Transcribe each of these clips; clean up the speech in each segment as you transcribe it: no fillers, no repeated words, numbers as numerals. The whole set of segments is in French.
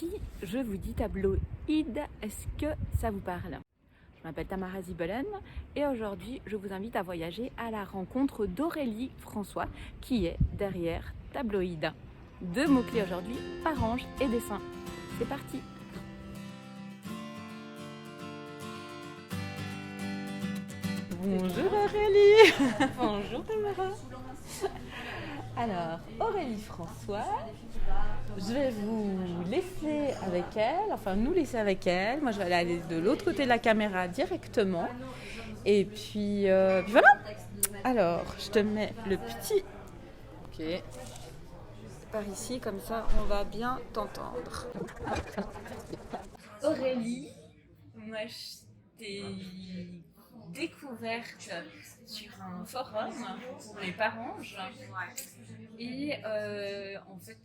Aujourd'hui, je vous dis tabloïd, est-ce que ça vous parle? Je m'appelle Tamara Zibelen et aujourd'hui, je vous invite à voyager à la rencontre d'Aurélie François qui est derrière Tabloïd. Deux mots-clés aujourd'hui, Parange et dessin. C'est parti! Bonjour Aurélie. Bonjour Tamara. Alors, Aurélie François, je vais vous laisser avec elle, enfin nous laisser avec elle. Moi je vais aller de l'autre côté de la caméra directement. Et puis voilà. Alors, je te mets le petit... Ok. Par ici, comme ça on va bien t'entendre. Aurélie, moi je t'ai découverte sur un forum pour les Paranges et en fait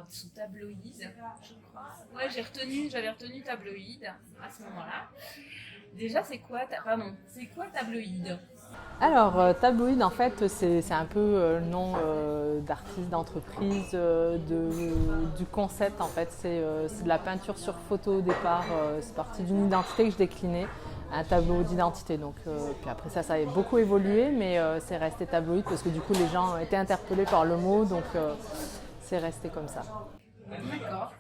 sous Tabloïd, je crois. Ouais, j'avais retenu Tabloïd à ce moment-là. Déjà, c'est quoi Tabloïd? Alors, Tabloïd, en fait, c'est un peu le nom d'artiste, d'entreprise, du concept. En fait, c'est de la peinture sur photo au départ. C'est parti d'une identité que je déclinais, un tableau d'identité. Donc, puis après ça a beaucoup évolué, mais c'est resté Tabloïd parce que du coup, les gens étaient interpellés par le mot, donc c'est resté comme ça. D'accord.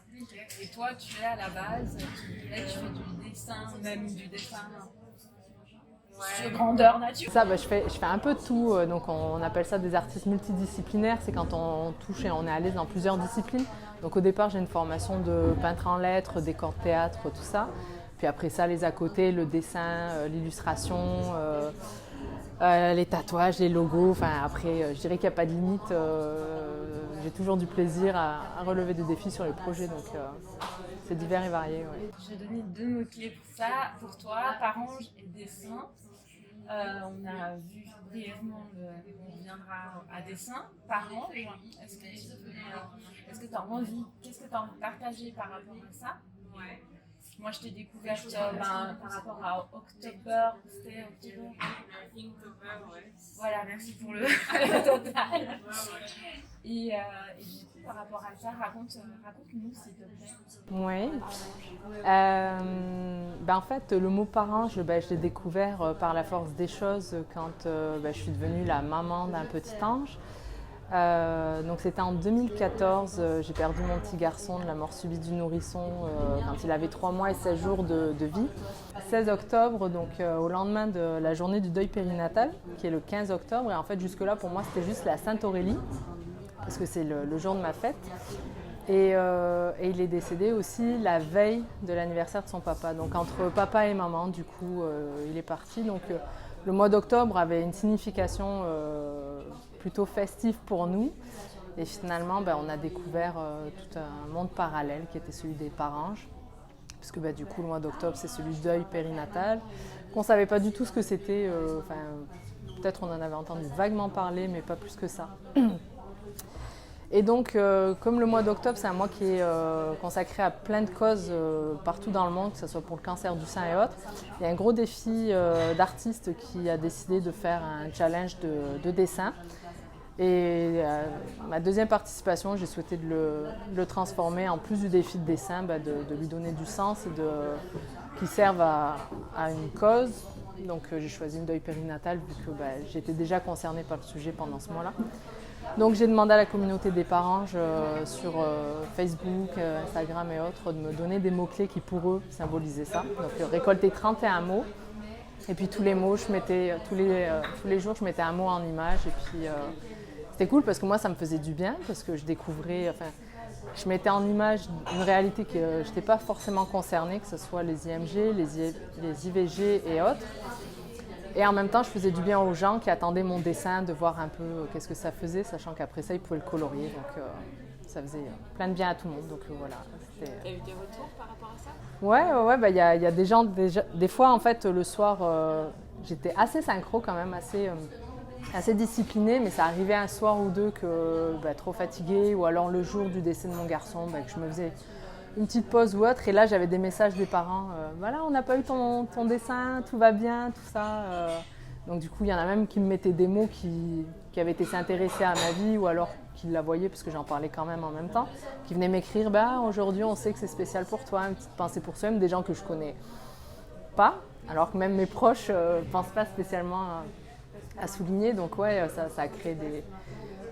Et toi, tu es à la base, tu fais du dessin, même du dessin sur grandeur nature. Ça, je fais un peu de tout, donc on appelle ça des artistes multidisciplinaires, c'est quand on touche et on est à l'aise dans plusieurs disciplines. Donc au départ j'ai une formation de peintre en lettres, décor de théâtre, tout ça. Puis après ça les à côté, le dessin, l'illustration, les tatouages, les logos, enfin après je dirais qu'il n'y a pas de limite, j'ai toujours du plaisir à relever des défis sur les projets, donc c'est divers et varié. Ouais. J'ai donné deux mots-clés pour ça, pour toi, Parange et dessin. On a vu brièvement, on reviendra à dessin. Parange, est-ce que tu as envie, qu'est-ce que tu as envie de partager par rapport à ça? Ouais. Moi, je t'ai découverte par rapport à October. C'était October. Ouais. Voilà, merci pour le total. Et du coup, par rapport à ça, raconte-nous s'il te plaît. Oui. En fait, le mot parange, je l'ai découvert par la force des choses quand je suis devenue la maman d'un petit ange. Donc c'était en 2014, j'ai perdu mon petit garçon de la mort subite du nourrisson quand il avait 3 mois et 16 jours de vie. 16 octobre, donc au lendemain de la journée du deuil périnatal, qui est le 15 octobre. Et en fait, jusque-là, pour moi, c'était juste la Sainte Aurélie, parce que c'est le jour de ma fête. Et il est décédé aussi la veille de l'anniversaire de son papa. Donc entre papa et maman, du coup, il est parti. Donc le mois d'octobre avait une signification plutôt festive pour nous. Et finalement, on a découvert tout un monde parallèle qui était celui des Paranges. Puisque du coup, le mois d'octobre, c'est celui du deuil périnatal. On ne savait pas du tout ce que c'était. Peut-être on en avait entendu vaguement parler, mais pas plus que ça. Et donc, comme le mois d'octobre, c'est un mois qui est consacré à plein de causes partout dans le monde, que ce soit pour le cancer du sein et autres, il y a un gros défi d'artiste qui a décidé de faire un challenge de dessin. Et ma deuxième participation, j'ai souhaité de le transformer en plus du défi de dessin, de lui donner du sens et qu'il serve à une cause. Donc j'ai choisi une deuil périnatal vu que j'étais déjà concernée par le sujet pendant ce mois-là. Donc j'ai demandé à la communauté des Paranges sur Facebook, Instagram et autres de me donner des mots-clés qui pour eux symbolisaient ça. Donc récolter 31 mots. Et puis tous les mots, tous les jours, je mettais un mot en image. Et puis c'était cool parce que moi, ça me faisait du bien parce que je découvrais, je mettais en image une réalité que je n'étais pas forcément concernée, que ce soit les IMG, les IVG et autres. Et en même temps, je faisais du bien aux gens qui attendaient mon dessin, de voir un peu qu'est-ce que ça faisait, sachant qu'après ça, ils pouvaient le colorier. Donc ça faisait plein de bien à tout le monde. Donc voilà. Tu as eu des retours par rapport à ça? Ouais, y a des gens, des fois en fait le soir, j'étais assez synchro quand même, assez disciplinée, mais ça arrivait un soir ou deux que trop fatiguée, ou alors le jour du décès de mon garçon, que je me faisais une petite pause ou autre, et là j'avais des messages des parents, voilà, on n'a pas eu ton dessin, tout va bien, tout ça. Donc du coup il y en a même qui me mettaient des mots qui avaient été s'intéresser à ma vie, ou alors qui la voyaient, parce que j'en parlais quand même en même temps, qui venaient m'écrire, bah, aujourd'hui on sait que c'est spécial pour toi, une petite pensée pour soi, même des gens que je connais pas, alors que même mes proches ne pensent pas spécialement à souligner. Donc ouais, ça crée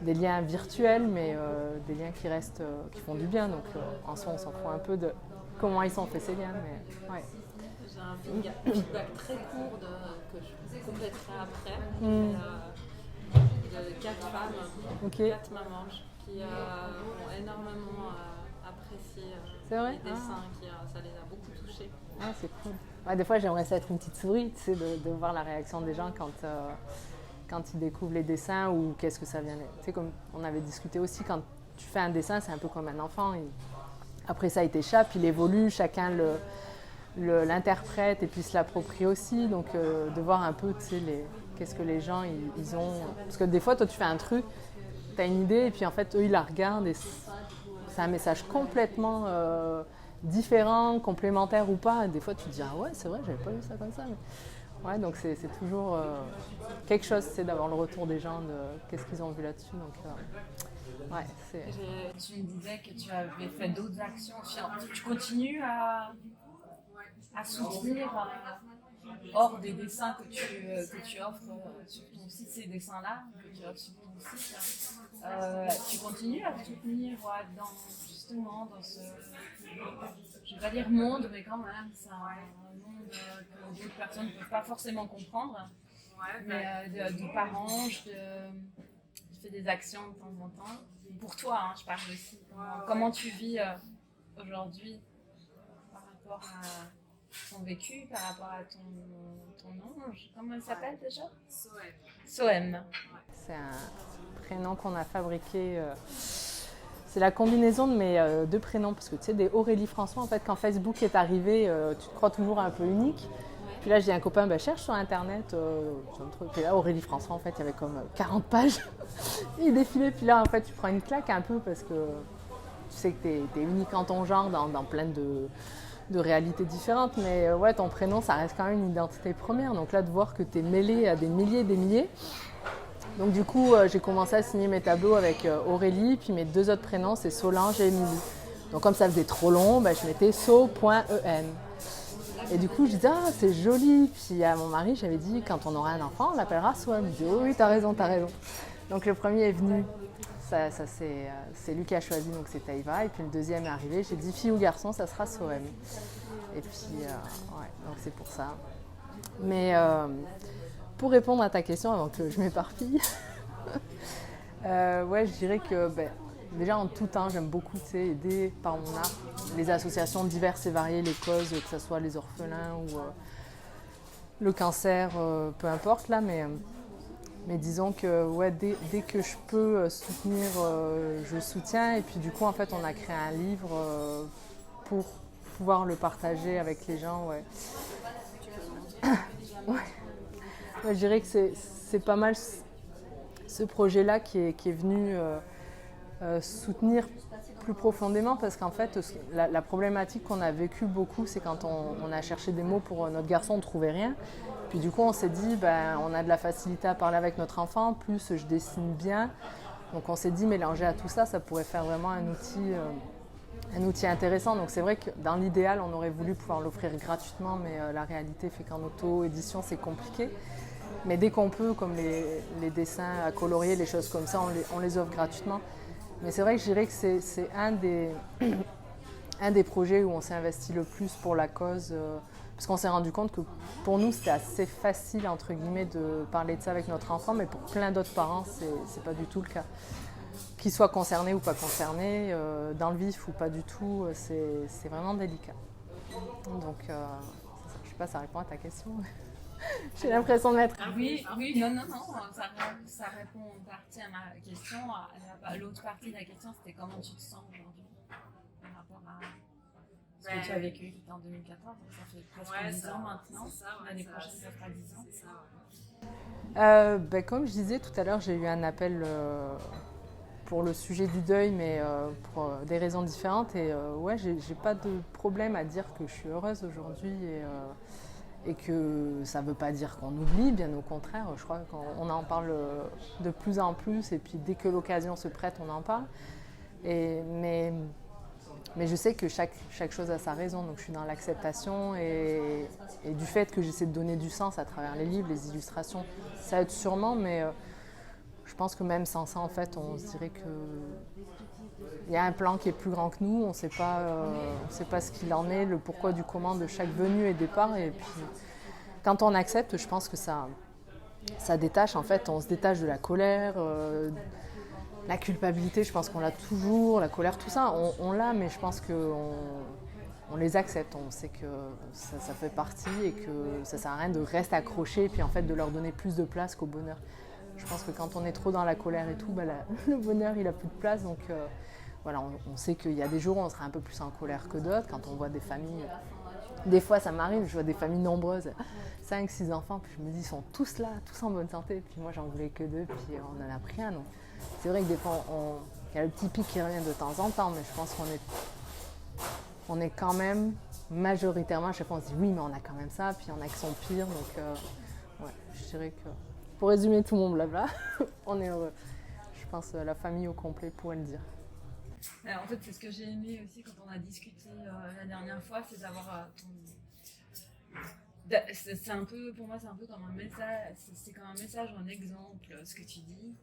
des liens virtuels, mais des liens qui restent, qui font du bien. Donc en soi, on s'en fout un peu de comment ils sont faits ces liens. Mais, ouais. J'ai un feedback très court que je compléterai après. De 4 femmes, 4 mamans qui ont énormément apprécié les dessins, ça les a beaucoup touchées. Ah, c'est cool. Ouais, des fois, j'aimerais ça être une petite souris, tu sais, de voir la réaction des gens quand ils découvrent les dessins ou qu'est-ce que ça vient. Tu sais, comme on avait discuté aussi, quand tu fais un dessin, c'est un peu comme un enfant. Après ça, il t'échappe, il évolue, chacun l'interprète et puis se l'approprie aussi. Donc, de voir un peu, tu sais, qu'est-ce que les gens, ils ont. Parce que des fois, toi, tu fais un truc, tu as une idée et puis en fait, eux, ils la regardent et c'est un message complètement différent, complémentaire ou pas. Des fois, tu te dis, ah ouais, c'est vrai, j'avais pas vu ça comme ça. Mais... ouais, donc c'est toujours quelque chose, c'est d'avoir le retour des gens de qu'est-ce qu'ils ont vu là-dessus. Donc, ouais, c'est... Tu me disais que tu avais fait d'autres actions. Tu continues à soutenir hors des dessins que tu offres sur ton site, ces dessins-là que tu offres sur ton site. Tu continues à soutenir justement dans ce, je vais pas dire monde, mais quand même, c'est un monde que d'autres personnes ne peuvent pas forcément comprendre. Mais de parents, je fais des actions de temps en temps. Pour toi, hein, je parle aussi. Comment tu vis aujourd'hui par rapport à ton vécu, par rapport à ton ange? Comment il s'appelle déjà? Soem. C'est un prénom qu'on a fabriqué. C'est la combinaison de mes deux prénoms, parce que tu sais, des Aurélie François, en fait, quand Facebook est arrivé, tu te crois toujours un peu unique. Puis là, j'ai un copain, cherche sur Internet, puis là, Aurélie François, en fait, il y avait comme 40 pages. Il défilait, puis là, en fait, tu prends une claque un peu, parce que tu sais que t'es unique en ton genre, dans plein de réalités différentes. Mais ouais, ton prénom, ça reste quand même une identité première. Donc là, de voir que t'es mêlé à des milliers et des milliers. Donc du coup, j'ai commencé à signer mes tableaux avec Aurélie, puis mes deux autres prénoms, c'est Solange et Émilie. Donc comme ça faisait trop long, je mettais so.en. Et du coup, je disais, ah, c'est joli. Puis à mon mari, j'avais dit, quand on aura un enfant, on l'appellera Soem. Il me dit, oh, oui, t'as raison. Donc le premier est venu, c'est lui qui a choisi, donc c'est Taïva. Et puis le deuxième est arrivé, j'ai dit, fille ou garçon, ça sera Soem. Et puis, ouais, donc c'est pour ça. Mais pour répondre à ta question, avant que je m'éparpille, ouais, je dirais que déjà en tout temps, j'aime beaucoup aider par mon art les associations diverses et variées, les causes, que ce soit les orphelins ou le cancer, peu importe là, mais disons que ouais, dès que je peux soutenir, je soutiens. Et puis du coup, en fait, on a créé un livre pour pouvoir le partager avec les gens. Ouais. Ouais. Ouais, je dirais que c'est pas mal ce projet-là qui est venu soutenir plus profondément, parce qu'en fait, la problématique qu'on a vécue beaucoup, c'est quand on a cherché des mots pour notre garçon, on ne trouvait rien. Puis du coup, on s'est dit, on a de la facilité à parler avec notre enfant, plus je dessine bien. Donc on s'est dit, mélanger à tout ça, ça pourrait faire vraiment un outil intéressant. Donc c'est vrai que dans l'idéal, on aurait voulu pouvoir l'offrir gratuitement, mais la réalité fait qu'en auto-édition, c'est compliqué. Mais dès qu'on peut, comme les dessins à colorier, les choses comme ça, on les offre gratuitement. Mais c'est vrai que je dirais que c'est un des projets où on s'est investi le plus pour la cause, parce qu'on s'est rendu compte que pour nous, c'était assez facile, entre guillemets, de parler de ça avec notre enfant, mais pour plein d'autres parents, c'est pas du tout le cas. Qu'ils soient concernés ou pas concernés, dans le vif ou pas du tout, c'est vraiment délicat. Donc, je sais pas, ça répond à ta question. J'ai l'impression d'être... Oui, non, ça répond en partie à ma question. L'autre partie de la question, c'était comment tu te sens aujourd'hui par rapport à ce que tu as vécu en 2014. Ça fait presque 10 ans maintenant. L'année prochaine, ça fera 10 ans. C'est ça. Comme je disais tout à l'heure, j'ai eu un appel pour le sujet du deuil, mais pour des raisons différentes. Et ouais, j'ai pas de problème à dire que je suis heureuse aujourd'hui. et que ça ne veut pas dire qu'on oublie, bien au contraire, je crois qu'on en parle de plus en plus, et puis dès que l'occasion se prête, on en parle. Mais je sais que chaque chose a sa raison, donc je suis dans l'acceptation et du fait que j'essaie de donner du sens à travers les livres, les illustrations, ça aide sûrement, mais je pense que même sans ça, en fait, on se dirait qu'il y a un plan qui est plus grand que nous, on ne sait pas ce qu'il en est, le pourquoi du comment de chaque venue et départ, et puis quand on accepte, je pense que ça détache, en fait, on se détache de la colère, la culpabilité, je pense qu'on l'a toujours, la colère, tout ça, on l'a, mais je pense qu'on les accepte, on sait que ça fait partie et que ça sert à rien de rester accroché et puis en fait de leur donner plus de place qu'au bonheur. Je pense que quand on est trop dans la colère et tout, le bonheur il a plus de place, donc voilà, on sait qu'il y a des jours où on sera un peu plus en colère que d'autres, quand on voit des familles, des fois ça m'arrive, je vois des familles nombreuses, 5, 6 enfants, puis je me dis ils sont tous là, tous en bonne santé, puis moi j'en voulais que 2, puis on en a pris un, donc c'est vrai que des fois il y a le petit pic qui revient de temps en temps, mais je pense qu'on est quand même majoritairement, à chaque fois on se dit oui mais on a quand même ça, puis il y en a qui sont pires, donc ouais, je dirais que pour résumer tout mon blabla, on est heureux. Je pense la famille au complet pourrait le dire. En fait, c'est ce que j'ai aimé aussi quand on a discuté la dernière fois, c'est d'avoir c'est un peu, pour moi, c'est un peu comme un message, c'est comme un message, un exemple, ce que tu dis,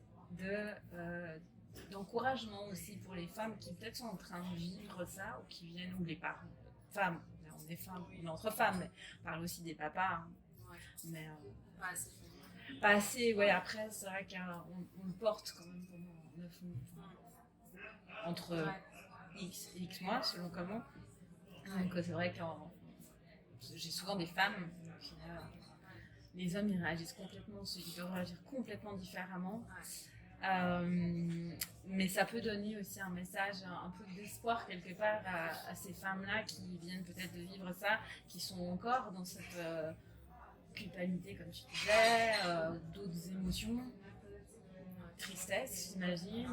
d'encouragement aussi pour les femmes qui peut-être sont en train de vivre ça, ou qui viennent, ou les parents, femmes, on est femmes, on est entre femmes, mais on parle aussi des papas, hein. Mais pas assez, ouais, après, c'est vrai qu'on le porte quand même pendant 9 mois. Entre X et X mois, selon comment. Donc c'est vrai que j'ai souvent des femmes, puis, les hommes ils réagissent complètement, ils peuvent réagir complètement différemment. Mais ça peut donner aussi un message, un peu d'espoir quelque part à ces femmes-là qui viennent peut-être de vivre ça, qui sont encore dans cette culpabilité, comme tu disais, d'autres émotions. Tristesse, j'imagine.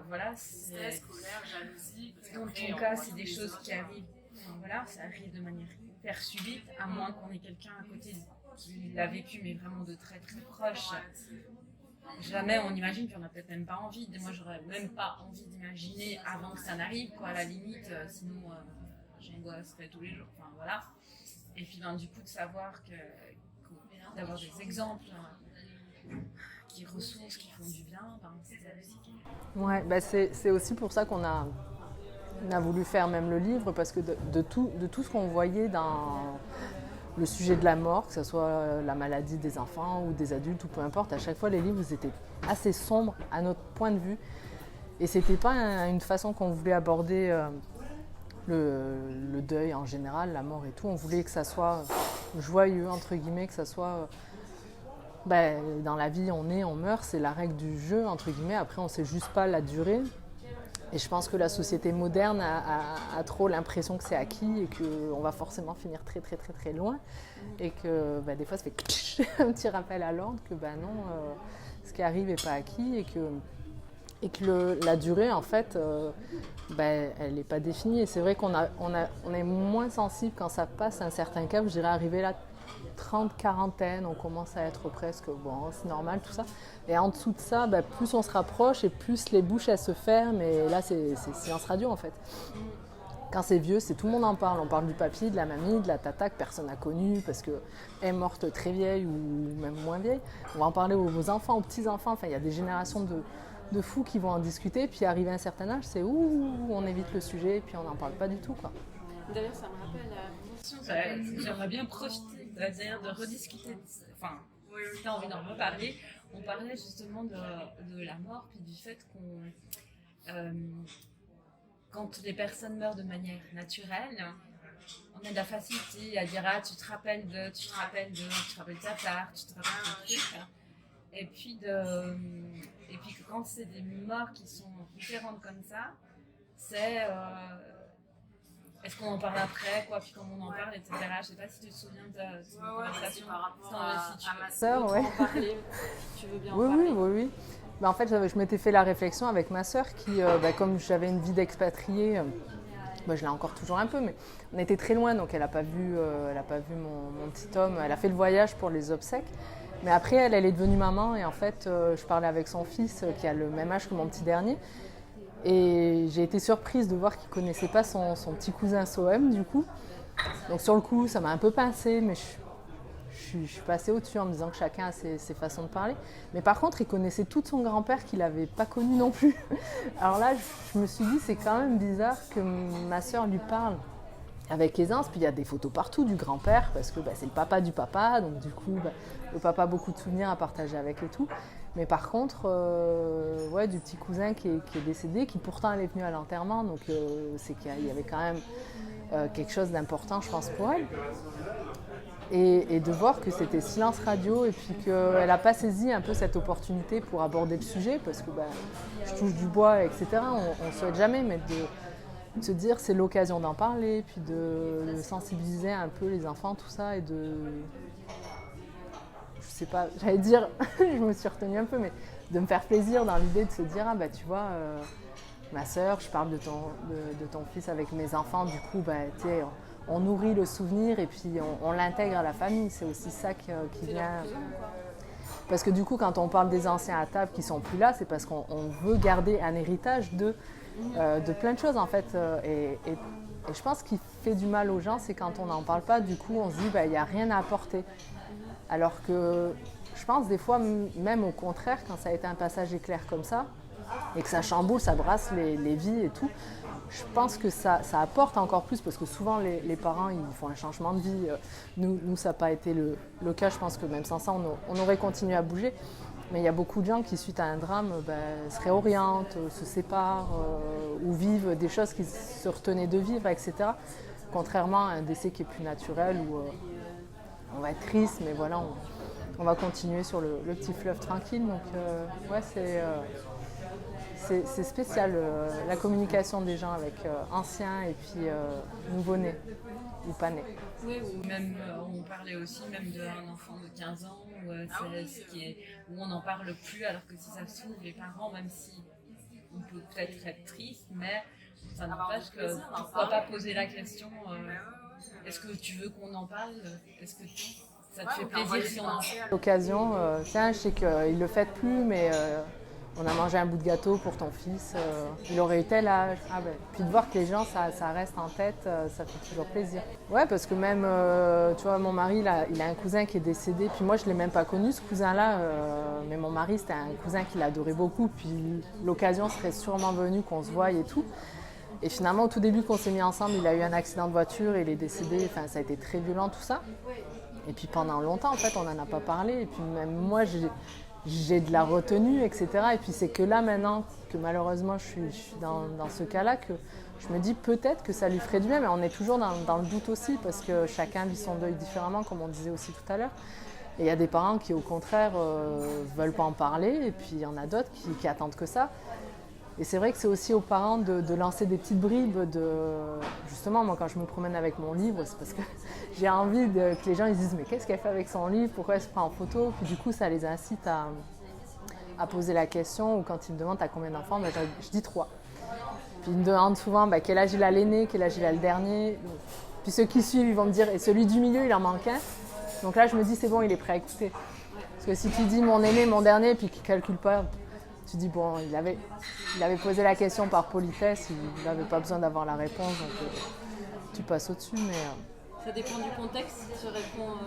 Voilà, tristesse, colère, jalousie. Dans ton cas, c'est des choses qui arrivent. Voilà, ça arrive de manière hyper subite, à moins qu'on ait quelqu'un à côté qui l'a vécu, mais vraiment de très très proche. Jamais on imagine, puis on n'a peut-être même pas envie. Moi, j'aurais même pas envie d'imaginer avant que ça n'arrive, quoi, à la limite. Sinon, j'angoisserais tous les jours. Enfin, voilà. Et puis, du coup, de savoir d'avoir des exemples. Qui ressourcent, qui font du bien, c'est Ouais, c'est aussi pour ça qu'on a voulu faire même le livre, parce que de tout ce qu'on voyait dans le sujet de la mort, que ce soit la maladie des enfants ou des adultes ou peu importe, à chaque fois les livres étaient assez sombres à notre point de vue, et c'était pas une façon qu'on voulait aborder le deuil en général, la mort et tout. On voulait que ça soit joyeux entre guillemets, que ça soit dans la vie, on est, on meurt, c'est la règle du jeu, entre guillemets. Après, on ne sait juste pas la durée. Et je pense que la société moderne a trop l'impression que c'est acquis et qu'on va forcément finir très, très, très, très loin. Et que des fois, ça fait un petit rappel à l'ordre que non, ce qui arrive n'est pas acquis et que la durée, en fait, elle n'est pas définie. Et c'est vrai qu'on est moins sensible quand ça passe un certain cap. Je dirais arriver là, 30, quarantaine, on commence à être presque, c'est normal tout ça. Et en dessous de ça, plus on se rapproche et plus les bouches elles se ferment, et là c'est silence radio en fait. Quand c'est vieux, tout le monde en parle. On parle du papy, de la mamie, de la tata que personne n'a connue parce qu'elle est morte très vieille ou même moins vieille. On va en parler aux enfants, aux petits-enfants. Enfin, il y a des générations de fous qui vont en discuter, puis arrivé à un certain âge, c'est on évite le sujet et puis on n'en parle pas du tout, quoi. D'ailleurs, ça me rappelle j'aimerais bien profiter de rediscuter, enfin, si tu as envie d'en reparler. On parlait justement de la mort, puis du fait quand les personnes meurent de manière naturelle, on a de la facilité à dire tu te rappelles de ta part, tu te rappelles de trucs. Et puis que quand c'est des morts qui sont différentes comme ça, c'est est-ce qu'on en parle après, quoi, puis comment on en parle, etc. Je sais pas si tu te souviens de cette conversation. Par rapport à ma sœur, ouais. Tu veux bien en parler? Oui. En fait, je m'étais fait la réflexion avec ma sœur qui, comme j'avais une vie d'expatriée je l'ai encore toujours un peu, mais on était très loin, donc elle n'a pas vu mon petit homme. Elle a fait le voyage pour les obsèques. Mais après, elle est devenue maman et en fait, je parlais avec son fils qui a le même âge que mon petit dernier. Et j'ai été surprise de voir qu'il ne connaissait pas son petit cousin Sohem, du coup. Donc sur le coup, ça m'a un peu pincée, mais je suis passée au-dessus en me disant que chacun a ses façons de parler. Mais par contre, il connaissait tout son grand-père qu'il n'avait pas connu non plus. Alors là, je me suis dit, c'est quand même bizarre que ma sœur lui parle avec aisance. Puis il y a des photos partout du grand-père, parce que c'est le papa du papa. Donc du coup, le papa a beaucoup de souvenirs à partager avec et tout. Mais par contre, du petit cousin qui est décédé, qui pourtant elle est venue à l'enterrement. Donc c'est qu'il y avait quand même quelque chose d'important, je pense, pour elle. Et de voir que c'était silence radio et puis qu'elle n'a pas saisi un peu cette opportunité pour aborder le sujet, parce que je touche du bois, etc. On ne souhaite jamais, mais de se dire c'est l'occasion d'en parler, puis de sensibiliser un peu les enfants, tout ça, et de... Je sais pas, j'allais dire, je me suis retenue un peu, mais de me faire plaisir dans l'idée de se dire, tu vois, ma sœur, je parle de ton fils avec mes enfants, du coup, tu sais, on nourrit le souvenir et puis on l'intègre à la famille. C'est aussi ça qui vient. Parce que du coup, quand on parle des anciens à table qui ne sont plus là, c'est parce qu'on veut garder un héritage de plein de choses, en fait. Et je pense ce qui fait du mal aux gens, c'est quand on n'en parle pas, du coup, on se dit, il n'y a rien à apporter. Alors que je pense des fois, même au contraire, quand ça a été un passage éclair comme ça, et que ça chamboule, ça brasse les vies et tout, je pense que ça apporte encore plus, parce que souvent les parents ils font un changement de vie. Nous ça n'a pas été le cas, je pense que même sans ça on aurait continué à bouger. Mais il y a beaucoup de gens qui, suite à un drame, se réorientent, se séparent ou vivent des choses qu'ils se retenaient de vivre, etc. Contrairement à un décès qui est plus naturel, où on va être triste, mais voilà, on va continuer sur le petit fleuve tranquille. Donc c'est spécial, la communication des gens avec anciens et puis nouveau-nés ou pas nés. Oui, ou même, on parlait aussi même d'un enfant de 15 ans où on n'en parle plus, alors que si ça se trouve, les parents, même si on peut peut-être être triste, mais ça n'empêche que pourquoi pas poser la question est-ce que tu veux qu'on en parle? Est-ce que ça te fait plaisir si on en parle? L'occasion, tiens, je sais qu'il ne le fait plus, mais on a mangé un bout de gâteau pour ton fils, il aurait eu tel âge. Puis de voir que les gens, ça reste en tête, ça fait toujours plaisir. Ouais, parce que même, tu vois, mon mari, il a un cousin qui est décédé, puis moi je ne l'ai même pas connu, ce cousin-là, mais mon mari, c'était un cousin qu'il adorait beaucoup, puis l'occasion serait sûrement venue qu'on se voie et tout. Et finalement, au tout début qu'on s'est mis ensemble, il a eu un accident de voiture, il est décédé, enfin ça a été très violent tout ça. Et puis pendant longtemps, en fait, on n'en a pas parlé, et puis même moi, j'ai de la retenue, etc. Et puis c'est que là maintenant, que malheureusement je suis dans ce cas-là, que je me dis peut-être que ça lui ferait du bien, mais on est toujours dans le doute aussi, parce que chacun vit son deuil différemment, comme on disait aussi tout à l'heure. Et il y a des parents qui au contraire veulent pas en parler, et puis il y en a d'autres qui attendent que ça. Et c'est vrai que c'est aussi aux parents de lancer des petites bribes justement, moi quand je me promène avec mon livre, c'est parce que j'ai envie que les gens ils disent mais qu'est-ce qu'elle fait avec son livre, pourquoi elle se prend en photo, puis du coup ça les incite à poser la question, ou quand ils me demandent t'as combien d'enfants, je dis 3. Puis ils me demandent souvent quel âge il a l'aîné, quel âge il a le dernier, puis ceux qui suivent ils vont me dire et celui du milieu il en manque un, donc là je me dis c'est bon, il est prêt à écouter, parce que si tu dis mon aîné, mon dernier, puis qu'il ne calcule pas, tu dis bon, il avait posé la question par politesse, il n'avait pas besoin d'avoir la réponse, donc tu passes au-dessus. Mais ça dépend du contexte. Tu réponds,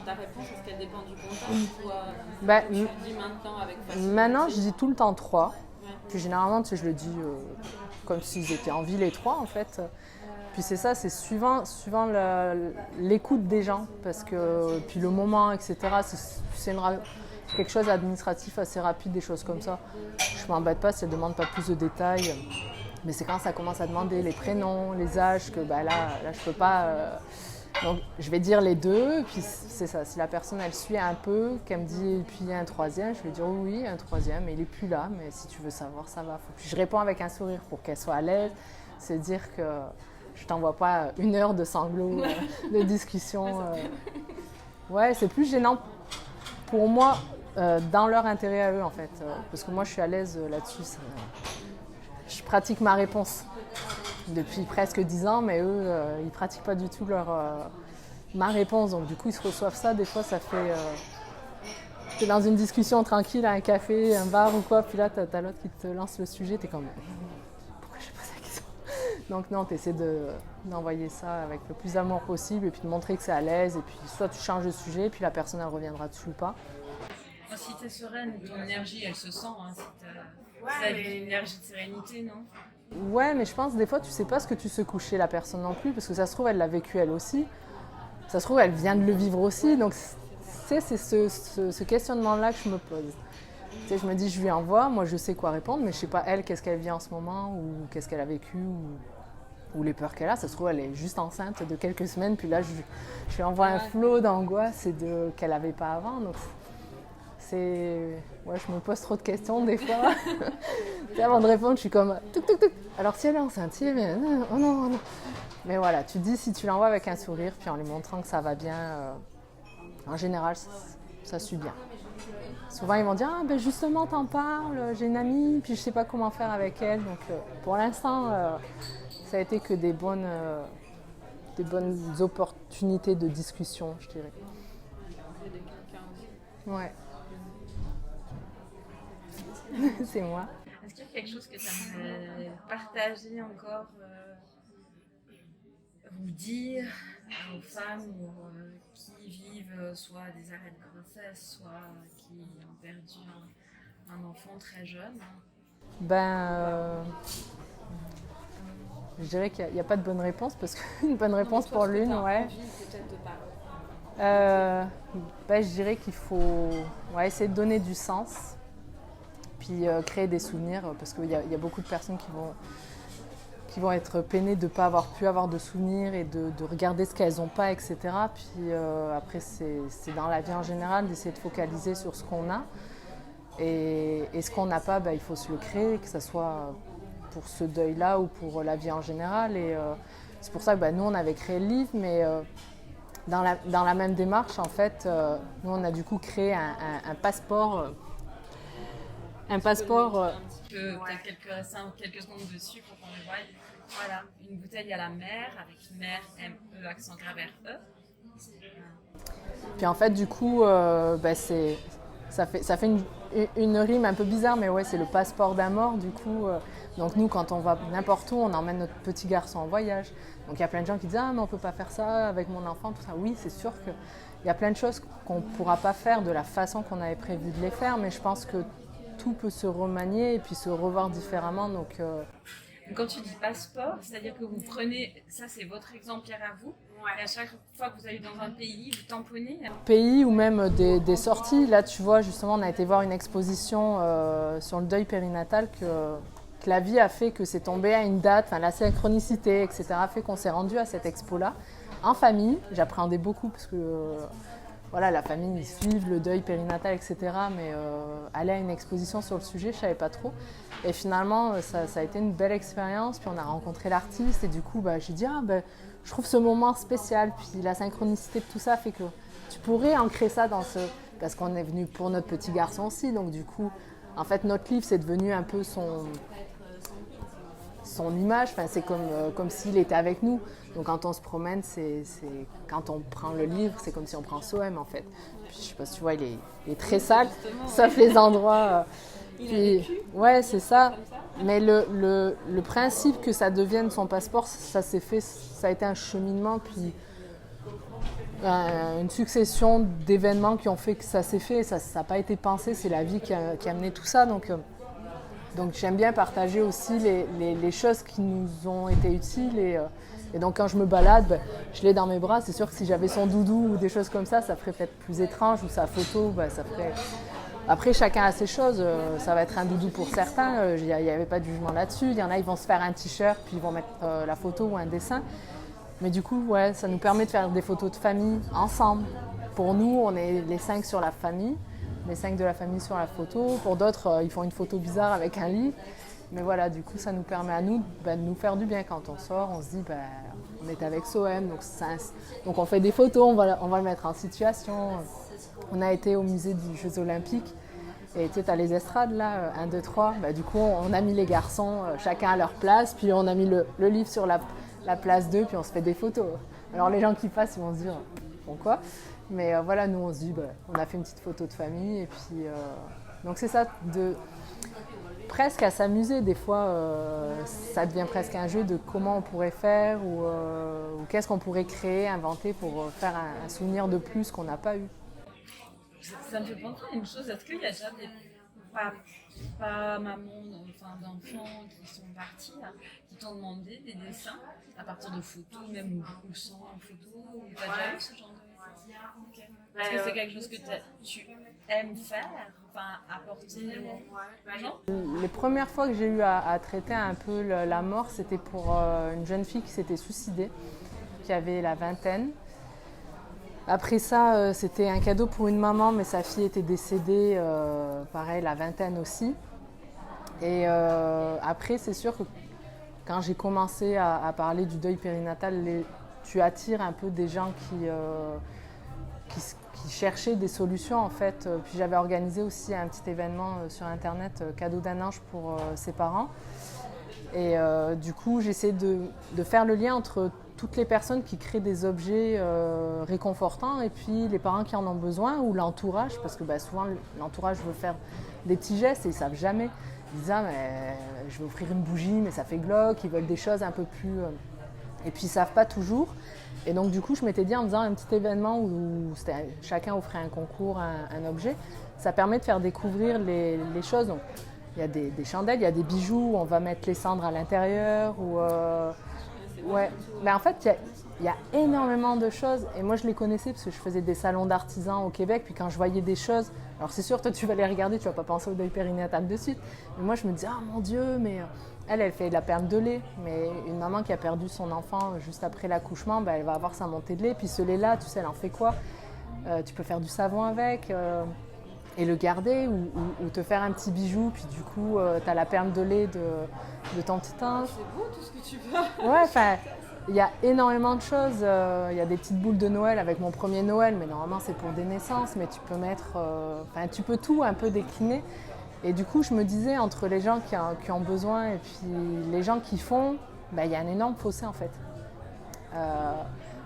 ta réponse, est-ce qu'elle dépend du contexte ou tu le dis maintenant avec facilité? Maintenant, je dis tout le temps 3. Ouais. Puis généralement, je le dis comme s'ils étaient en vie les 3 en fait. Puis c'est ça, c'est suivant l'écoute des gens, parce que puis le moment, etc. C'est quelque chose d'administratif assez rapide, des choses comme ça. Je m'embête pas si elle ne demande pas plus de détails. Mais c'est quand ça commence à demander les prénoms, les âges, que là je peux pas. Donc je vais dire les 2, puis c'est ça. Si la personne elle suit un peu, qu'elle me dit et puis il y a un 3e, je vais dire oui, un 3e, mais il est plus là. Mais si tu veux savoir, ça va. Puis je réponds avec un sourire pour qu'elle soit à l'aise. C'est dire que je t'envoie pas 1 heure de sanglots, de discussion. Ouais, c'est plus gênant pour moi. Dans leur intérêt à eux en fait, parce que moi je suis à l'aise là-dessus, je pratique ma réponse. depuis presque 10 ans, mais eux, ils ne pratiquent pas du tout ma réponse. Donc du coup, ils se reçoivent ça. Des fois, ça fait... t'es dans une discussion tranquille à un café, un bar ou quoi, puis là, t'as l'autre qui te lance le sujet, t'es comme... Pourquoi je pose la question? Donc non, t'essaies d'envoyer ça avec le plus d'amour possible et puis de montrer que c'est à l'aise. Et puis soit tu changes de sujet, et puis la personne, elle reviendra dessus ou pas. Si t'es sereine, ton énergie, elle se sent. Hein, si t'as une énergie de sérénité, non? Ouais, mais je pense des fois, tu sais pas ce que tu secoues chez la personne non plus, parce que ça se trouve, elle l'a vécu elle aussi. Ça se trouve, elle vient de le vivre aussi. Donc, c'est ce questionnement-là que je me pose. Tu sais, je me dis, je lui envoie, moi je sais quoi répondre, mais je sais pas elle, qu'est-ce qu'elle vit en ce moment, ou qu'est-ce qu'elle a vécu, ou les peurs qu'elle a. Ça se trouve, elle est juste enceinte de quelques semaines, puis là, je lui envoie un flot d'angoisse et qu'elle n'avait pas avant. Donc, ouais, je me pose trop de questions des fois. Avant de répondre, je suis comme touc, touc, touc. Alors si elle est enceinte, si elle est... Oh non, oh non. Mais voilà, tu dis si tu l'envoies avec un sourire, puis en lui montrant que ça va bien, en général, ça suit bien. Souvent, ils vont dire ah ben justement, t'en parles, j'ai une amie, puis je sais pas comment faire avec elle. Donc pour l'instant, ça a été que des bonnes opportunités de discussion, je dirais. Ouais. C'est moi. Est-ce qu'il y a quelque chose que tu aimerais partager encore, ou dire aux femmes qui vivent soit des arrêts de grossesse, soit qui ont perdu un enfant très jeune? Je dirais qu'il n'y a pas de bonne réponse, parce qu'une bonne réponse pour l'une, ouais. Je dirais qu'il faut essayer de donner du sens. Puis créer des souvenirs, parce qu'il y a beaucoup de personnes qui vont être peinées de ne pas avoir pu avoir de souvenirs et de regarder ce qu'elles n'ont pas, etc. Puis après, c'est dans la vie en général d'essayer de focaliser sur ce qu'on a. Et ce qu'on n'a pas, il faut se le créer, que ce soit pour ce deuil-là ou pour la vie en général. Et c'est pour ça que nous, on avait créé le livre, mais dans la même démarche, en fait, nous, on a du coup créé un passeport. Un passeport. Tu peux peut-être quelques secondes dessus pour qu'on le voie. Voilà, une bouteille à la mer avec mer, M-E, accent grave R-E. Puis en fait, du coup, ça fait une rime un peu bizarre, mais ouais, c'est le passeport d'un mort, du coup. Donc nous, quand on va n'importe où, on emmène notre petit garçon en voyage. Donc il y a plein de gens qui disent « Ah, mais on ne peut pas faire ça avec mon enfant, tout ça. » Oui, c'est sûr qu'il y a plein de choses qu'on ne pourra pas faire de la façon qu'on avait prévu de les faire, mais je pense que tout peut se remanier et puis se revoir différemment. Donc, quand tu dis passeport, c'est-à-dire que vous prenez, ça c'est votre exemplaire à vous, et à chaque fois que vous allez dans un pays, vous tamponnez. Pays ou même des sorties. Là, tu vois, justement, on a été voir une exposition sur le deuil périnatal que la vie a fait que c'est tombé à une date, la synchronicité, etc. a fait qu'on s'est rendu à cette expo-là en famille. J'appréhendais beaucoup parce que la famille, ils suivent le deuil périnatal, etc. Mais aller à une exposition sur le sujet, je ne savais pas trop. Et finalement, ça a été une belle expérience. Puis on a rencontré l'artiste et du coup, j'ai dit je trouve ce moment spécial. Puis la synchronicité de tout ça fait que tu pourrais ancrer ça dans ce... Parce qu'on est venu pour notre petit garçon aussi. Donc du coup, en fait, notre livre, c'est devenu un peu son image. Enfin, c'est comme s'il était avec nous. Donc quand on se promène, quand on prend le livre, c'est comme si on prend Sohem en fait. Puis, je sais pas si tu vois, il est très sale, sauf les endroits. Ouais, c'est ça. Mais le principe que ça devienne son passeport, ça s'est fait, ça a été un cheminement, puis une succession d'événements qui ont fait que ça s'est fait. Ça n'a pas été pensé, c'est la vie qui a amené tout ça. Donc j'aime bien partager aussi les choses qui nous ont été utiles. Et donc quand je me balade, je l'ai dans mes bras. C'est sûr que si j'avais son doudou ou des choses comme ça ferait peut-être plus étrange, ou sa photo, ça ferait... Après, chacun a ses choses. Ça va être un doudou pour certains. Il n'y avait pas de jugement là-dessus. Il y en a, ils vont se faire un t-shirt, puis ils vont mettre la photo ou un dessin. Mais du coup, ça nous permet de faire des photos de famille ensemble. Pour nous, on est les 5 sur la famille. Les 5 de la famille sur la photo. Pour d'autres, ils font une photo bizarre avec un lit. Mais voilà, du coup, ça nous permet à nous de nous faire du bien quand on sort. On se dit, on est avec Sohem, donc on fait des photos, on va le mettre en situation. On a été au musée des Jeux Olympiques. Et tu sais, t'as les estrades là, 1, 2, 3. Bah, du coup, on a mis les garçons chacun à leur place, puis on a mis le livre sur la place 2, puis on se fait des photos. Alors les gens qui passent, ils vont se dire, bon quoi. Mais voilà, nous on se dit, on a fait une petite photo de famille. Et puis, donc c'est ça, presque à s'amuser. Des fois, ça devient presque un jeu de comment on pourrait faire ou qu'est-ce qu'on pourrait créer, inventer pour faire un souvenir de plus qu'on n'a pas eu. Ça me fait penser à une chose, est-ce qu'il y a déjà des papas, mamans, d'enfants qui sont partis, là, qui t'ont demandé des dessins à partir de photos, même ou sans photos, ou t'as déjà eu ce genre de... Okay. Est-ce que c'est quelque chose que tu aimes faire, apporter aux gens? Les premières fois que j'ai eu à traiter un peu la mort, c'était pour une jeune fille qui s'était suicidée, qui avait la vingtaine. Après ça, c'était un cadeau pour une maman, mais sa fille était décédée, pareil, la vingtaine aussi. Et après, c'est sûr que quand j'ai commencé à parler du deuil périnatal, tu attires un peu des gens qui cherchaient des solutions en fait. Puis j'avais organisé aussi un petit événement sur internet, cadeau d'un ange pour ses parents. Et du coup, j'essaie de faire le lien entre toutes les personnes qui créent des objets réconfortants et puis les parents qui en ont besoin ou l'entourage, parce que souvent l'entourage veut faire des petits gestes et ils ne savent jamais. Ils disent mais je vais offrir une bougie mais ça fait glauque, ils veulent des choses un peu plus... Et puis ils ne savent pas toujours. Et donc du coup je m'étais dit en faisant un petit événement où chacun offrait un concours, un objet, ça permet de faire découvrir les choses. Donc, il y a des chandelles, il y a des bijoux où on va mettre les cendres à l'intérieur. Ouais. Mais en fait, il y a énormément de choses. Et moi, je les connaissais parce que je faisais des salons d'artisans au Québec. Puis quand je voyais des choses, alors c'est sûr, toi, tu vas les regarder, tu vas pas penser au deuil périnatal de suite. Mais moi, je me disais, mon Dieu, mais elle fait de la perte de lait. Mais une maman qui a perdu son enfant juste après l'accouchement, elle va avoir sa montée de lait. Puis ce lait-là, tu sais, elle en fait quoi? Tu peux faire du savon avec. Et le garder ou te faire un petit bijou, puis du coup, tu as la perle de lait de ton petit ange. C'est beau tout ce que tu veux. Ouais, il y a énormément de choses. Il y a des petites boules de Noël avec mon premier Noël, mais normalement c'est pour des naissances, mais tu peux mettre... tu peux tout un peu décliner. Et du coup, je me disais, entre les gens qui ont besoin et puis les gens qui font, il y a un énorme fossé en fait.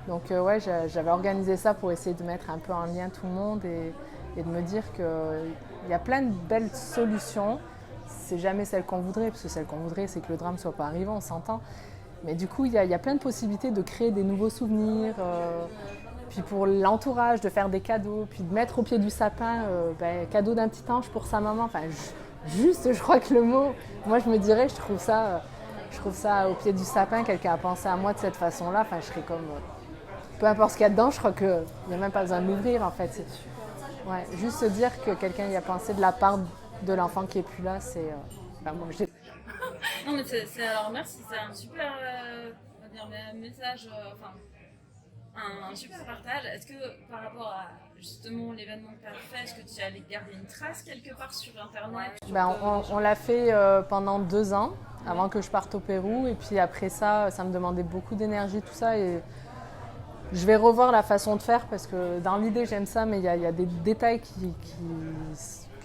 Donc ouais, j'avais organisé ça pour essayer de mettre un peu en lien tout le monde et de me dire qu'il y a plein de belles solutions. C'est jamais celle qu'on voudrait, parce que celle qu'on voudrait, c'est que le drame ne soit pas arrivé, on s'entend. Mais du coup, il y a plein de possibilités de créer des nouveaux souvenirs, puis pour l'entourage, de faire des cadeaux, puis de mettre au pied du sapin, cadeau d'un petit ange pour sa maman. Juste, je crois que le mot, moi je me dirais, je trouve ça au pied du sapin, quelqu'un a pensé à moi de cette façon-là, je serais comme... peu importe ce qu'il y a dedans, je crois qu'il n'y a même pas besoin de l'ouvrir en fait. Ouais, juste se dire que quelqu'un y a pensé de la part de l'enfant qui est plus là, c'est... Non mais alors merci, c'est un super message, un super partage. Est-ce que par rapport à justement l'événement que tu as fait, est-ce que tu allais garder une trace quelque part sur internet? On l'a fait pendant 2 ans, avant que je parte au Pérou, et puis après ça me demandait beaucoup d'énergie tout ça, et je vais revoir la façon de faire parce que dans l'idée j'aime ça, mais il y a des détails qui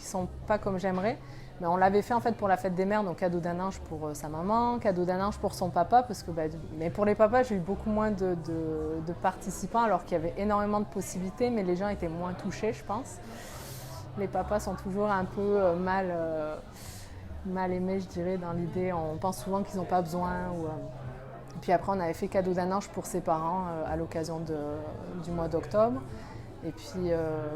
sont pas comme j'aimerais. Mais on l'avait fait en fait pour la fête des mères, donc cadeau d'un ange pour sa maman, cadeau d'un ange pour son papa, parce que mais pour les papas j'ai eu beaucoup moins de participants alors qu'il y avait énormément de possibilités, mais les gens étaient moins touchés, je pense. Les papas sont toujours un peu mal aimés, je dirais, dans l'idée. On pense souvent qu'ils n'ont pas besoin. Et puis après on avait fait cadeau d'un ange pour ses parents à l'occasion du mois d'octobre. Et puis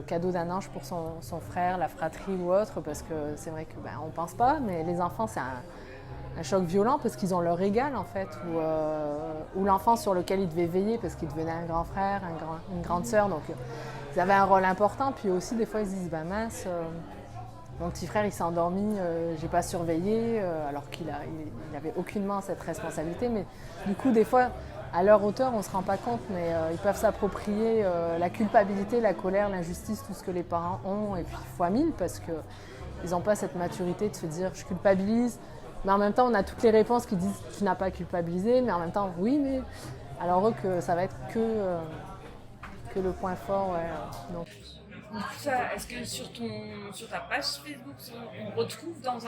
cadeau d'un ange pour son frère, la fratrie ou autre, parce que c'est vrai qu'on ne pense pas, mais les enfants c'est un choc violent parce qu'ils ont leur égal en fait, ou l'enfant sur lequel ils devaient veiller parce qu'il devenait un grand frère, une grande sœur, donc ils avaient un rôle important. Puis aussi des fois ils se disent mince, mon petit frère il s'est endormi, j'ai pas surveillé, alors qu'il n'avait aucunement cette responsabilité, mais du coup des fois à leur hauteur, on ne se rend pas compte, mais ils peuvent s'approprier la culpabilité, la colère, l'injustice, tout ce que les parents ont, et puis fois 1000, parce qu'ils n'ont pas cette maturité de se dire « je culpabilise », mais en même temps, on a toutes les réponses qui disent « tu n'as pas culpabilisé », mais en même temps, oui, mais... Alors eux, que ça va être que le point fort, ouais. Donc. Est-ce que sur ta page Facebook, on retrouve dans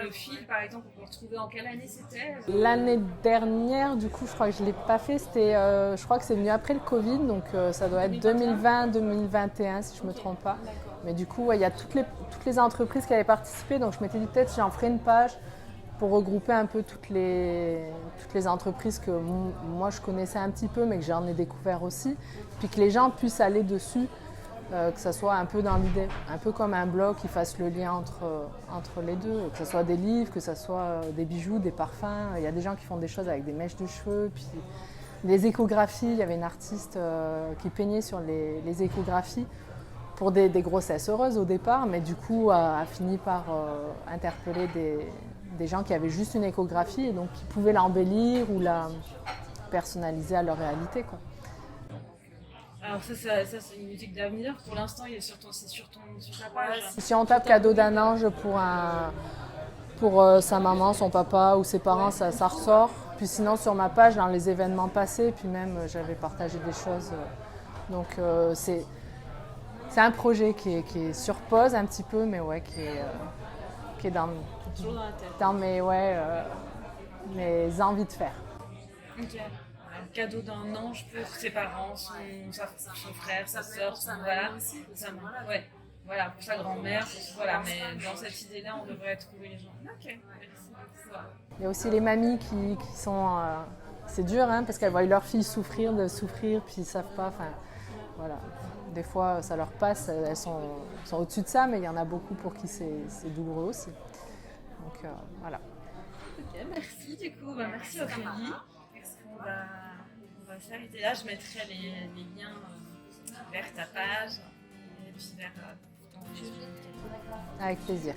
le fil, par exemple, on peut retrouver en quelle année c'était? L'année dernière, du coup, je crois que je ne l'ai pas fait. Je crois que c'est venu après le Covid, donc ça doit être 2020-2021 si je ne me trompe pas. Mais du coup, il y a toutes les entreprises qui avaient participé, donc je m'étais dit peut-être j'en ferai une page pour regrouper un peu toutes les entreprises que moi je connaissais un petit peu, mais que j'en ai découvert aussi, puis que les gens puissent aller dessus, que ça soit un peu dans l'idée, un peu comme un blog qui fasse le lien entre les deux, que ce soit des livres, que ce soit des bijoux, des parfums. Il y a des gens qui font des choses avec des mèches de cheveux, puis les échographies. Il y avait une artiste qui peignait sur les échographies pour des grossesses heureuses au départ, mais du coup a fini par interpeller des gens qui avaient juste une échographie et donc qui pouvaient l'embellir ou la personnaliser à leur réalité, quoi. Alors ça c'est une musique d'avenir. Pour l'instant, il est sur ta page. Si on tape cadeau d'un ange pour sa maman, son papa ou ses parents, ça ressort. Puis sinon sur ma page, dans les événements passés, puis même j'avais partagé des choses. Donc c'est un projet qui est sur pause un petit peu, mais ouais, qui est dans mes envies de faire. Ok. Un cadeau d'un ange pour ses parents, son frère, sa soeur, voilà, pour sa grand-mère, voilà. Mais dans cette idée-là, on devrait trouver les gens. Ok, merci. Il y a aussi les mamies qui sont... c'est dur, hein, parce qu'elles voient leur fille souffrir, puis ils ne savent pas. Voilà. Des fois, ça leur passe, elles sont au-dessus de ça, mais il y en a beaucoup pour qui c'est douloureux aussi. Donc voilà. Ok, merci du coup. Merci Ophélie. On va s'arrêter là. Je mettrai les liens vers ta page et puis vers ton Facebook. Avec plaisir.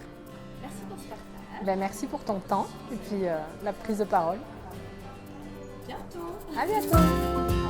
Merci pour ce partage. Ben, merci pour ton temps et puis la prise de parole. Bientôt. À bientôt.